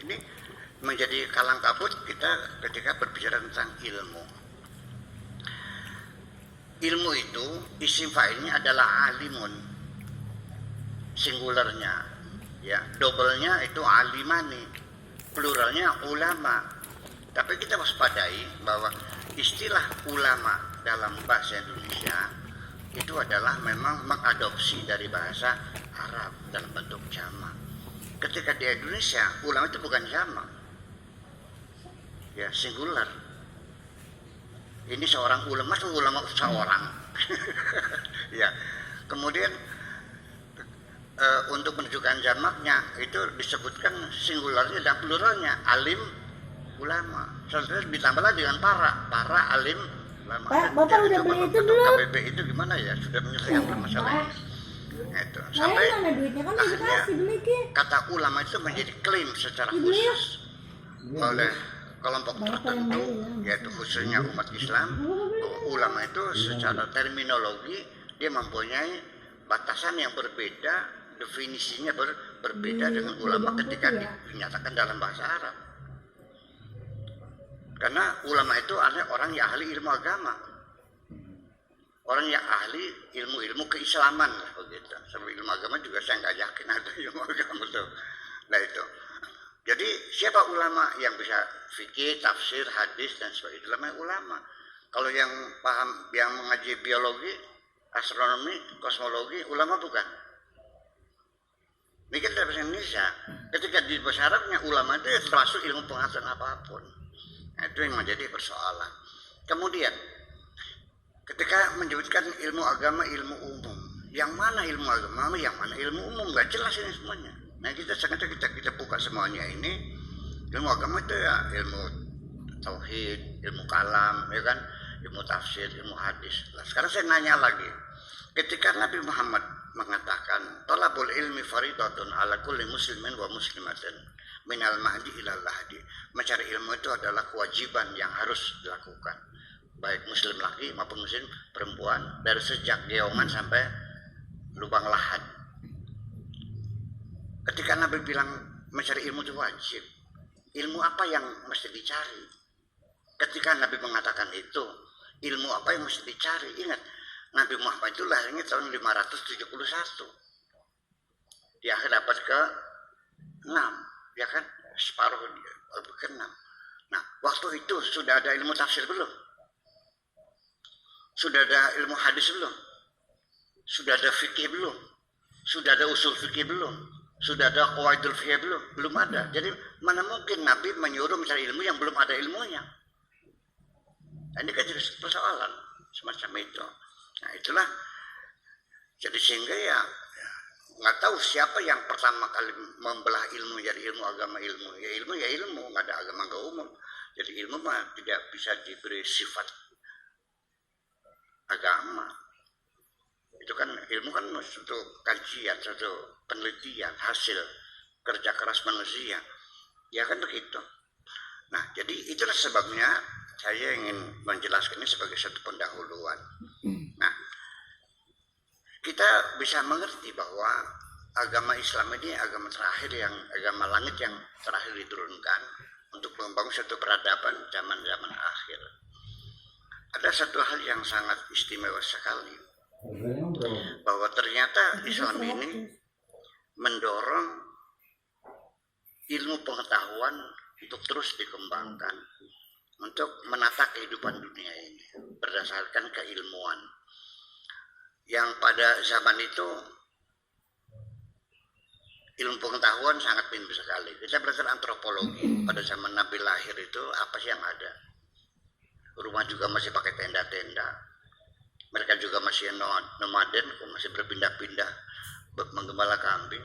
ini menjadi kalang kabut kita ketika berbicara tentang ilmu. Ilmu itu isim fa'ilnya adalah alimun, singularnya, ya, doublenya itu alimani, pluralnya ulama. Tapi kita waspadai bahwa istilah ulama dalam bahasa Indonesia itu adalah memang mengadopsi dari bahasa Arab dalam bentuk jamak. Ketika di Indonesia ulama itu bukan jamak, ya, singular. Ini seorang ulama itu ulama seorang. Ya. Kemudian untuk menunjukkan jamaknya itu disebutkan singularnya dan pluralnya alim ulama. Selanjutnya ditambah lagi dengan para alim ulama. Pak, Bapak udah beli itu belum? KBB itu gimana ya? Sudah menyelesaikan masalah ini. Itu sampai mana duitnya kan udah dikasih beli ki. kata ulama itu menjadi klaim secara khusus oleh kelompok tertentu, yaitu khususnya umat Islam. Ulama itu secara terminologi dia mempunyai batasan yang berbeda, definisinya berbeda dengan ulama ketika dinyatakan dalam bahasa Arab. Karena ulama itu adalah orang yang ahli ilmu agama, orang yang ahli ilmu-ilmu keislaman lah begitu. Sampai ilmu agama juga saya nggak yakin ada ilmu agama itu. Nah itu. Jadi siapa ulama yang bisa fikih, tafsir, hadis dan sebagainya? Ulama. Kalau yang paham, yang mengaji biologi, astronomi, kosmologi, ulama bukan. Ini kita bahasa Indonesia. Ketika di bahasa Arabnya ulama itu termasuk ilmu pengetahuan apapun. Nah, itu yang menjadi persoalan. Kemudian ketika menyebutkan ilmu agama, ilmu umum, yang mana ilmu agama, yang mana ilmu umum, nggak jelas ini semuanya. Nah kita sengaja kita buka semuanya ini. Ilmu agama itu ya ilmu tauhid, ilmu kalam, ya kan, ilmu tafsir, ilmu hadis. Nah, sekarang saya nanya lagi, ketika Nabi Muhammad mengatakan talabul ilmi faridatun ala kulli muslimin wa muslimatin minal mahdi ilal lahdi, mencari ilmu itu adalah kewajiban yang harus dilakukan baik muslim laki maupun muslim perempuan, dari sejak geongan sampai lubang lahat. Ketika Nabi bilang mencari ilmu itu wajib, ilmu apa yang mesti dicari? Ketika Nabi mengatakan itu, ilmu apa yang mesti dicari? Ingat, Nabi Muhammad itu lahirnya tahun 571. Di akhir dapat ke-6, ya kan? Separuh ke-6. Nah, waktu itu sudah ada ilmu tafsir belum? Sudah ada ilmu hadis belum? Sudah ada fikih belum? Sudah ada usul fikih belum? Sudah ada qawaidul fikih belum? Belum ada. Jadi mana mungkin Nabi menyuruh mencari ilmu yang belum ada ilmunya? Nah, ini kan jadi persoalan semacam itu. Nah itulah. Jadi sehingga ya nggak tahu siapa yang pertama kali membelah ilmu jadi ilmu agama ilmu. Ya ilmu, nggak ada agama nggak umum. Jadi ilmu mah tidak bisa diberi sifat agama. Itu kan ilmu kan suatu kajian, suatu penelitian, hasil kerja keras manusia. Ya kan begitu. Nah, jadi itulah sebabnya saya ingin menjelaskan ini sebagai satu pendahuluan. Nah, kita bisa mengerti bahwa agama Islam ini agama terakhir, yang agama langit yang terakhir diturunkan untuk membangun satu peradaban zaman-zaman akhir. Ada satu hal yang sangat istimewa sekali, bahwa ternyata Islam ini mendorong ilmu pengetahuan untuk terus dikembangkan, untuk menata kehidupan dunia ini berdasarkan keilmuan. Yang pada zaman itu ilmu pengetahuan sangat minim sekali. Kita belajar antropologi, pada zaman Nabi lahir itu apa sih yang ada? Rumah juga masih pakai tenda-tenda. Mereka juga masih nomaden, masih berpindah-pindah menggembala kambing.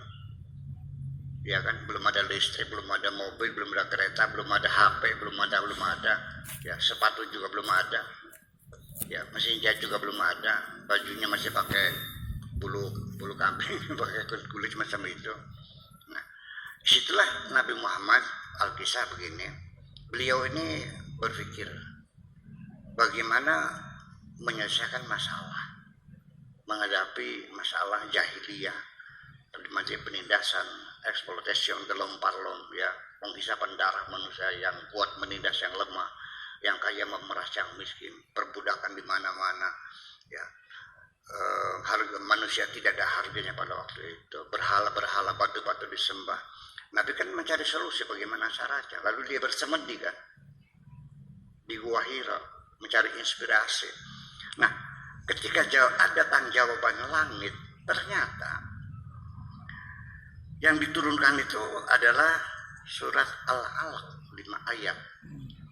Ya kan, belum ada listrik, belum ada mobil, belum ada kereta, belum ada HP, belum ada. Ya, sepatu juga belum ada. Ya, mesin jahit juga belum ada. Bajunya masih pakai bulu kambing, pakai kulit macam itu. Nah, disitulah Nabi Muhammad Al-Kisah begini. Beliau ini berpikir bagaimana menyelesaikan masalah, menghadapi masalah jahiliyah, penindasan, eksploitasi, gelom parlom, ya, isapan darah manusia, yang kuat menindas yang lemah, yang kaya memeras yang miskin, perbudakan di mana-mana, ya. Harga manusia tidak ada harganya pada waktu itu, berhala-berhala, batu-batu disembah. Nabi kan mencari solusi bagaimana caranya, lalu dia bersemedi kan di Gua Hira mencari inspirasi. Nah, ketika datang jawaban langit, ternyata yang diturunkan itu adalah surat Al-Alaq 5 ayat.